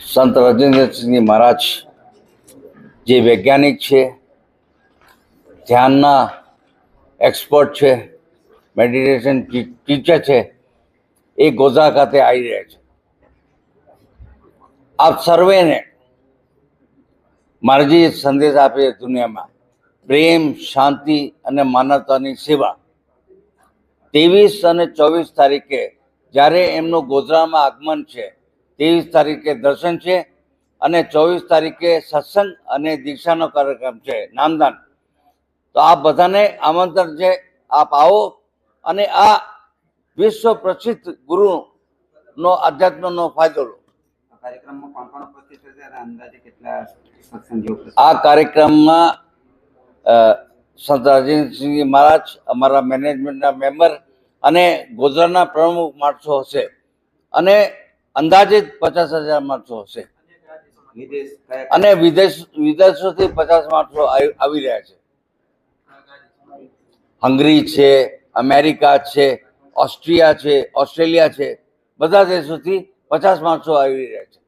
સંત રાજેન્દ્રસિંહ મહારાજ જે વૈજ્ઞાનિક છે, ધ્યાનના એક્સપર્ટ છે, મેડિટેશન ટીચર છે, એ ગોધરા ખાતે આવી રહ્યા છે. આપ સર્વેને મારે જે સંદેશ આપે દુનિયામાં પ્રેમ, શાંતિ અને માનવતાની સેવા 23 અને 24 તારીખે જ્યારે એમનું ગોધરામાં આગમન છે, 23 તારીખે દર્શન છે અને 24 તારીખે સત્સંગ અને દીક્ષાનો કાર્યક્રમ છે, નામદાન. તો આ બધાને આમંત્રણ છે, આપ આવો અને આ વિશ્વ પ્રસિદ્ધ ગુરુનો આધ્યાત્મનો ફાયદો લો. આ કાર્યક્રમમાં સંત રાજેન્દ્રસિંહ મહારાજ, અમારા મેનેજમેન્ટના મેમ્બર અને ગોધરાના પ્રમુખ માણસો હશે અને અંદાજિત 50,000 માણસો હશે અને વિદેશોથી 50 માણસો આવી રહ્યા છે. હંગરી છે, અમેરિકા છે, ઓસ્ટ્રેલિયા છે, બધા દેશોથી 50 માણસો આવી રહ્યા છે.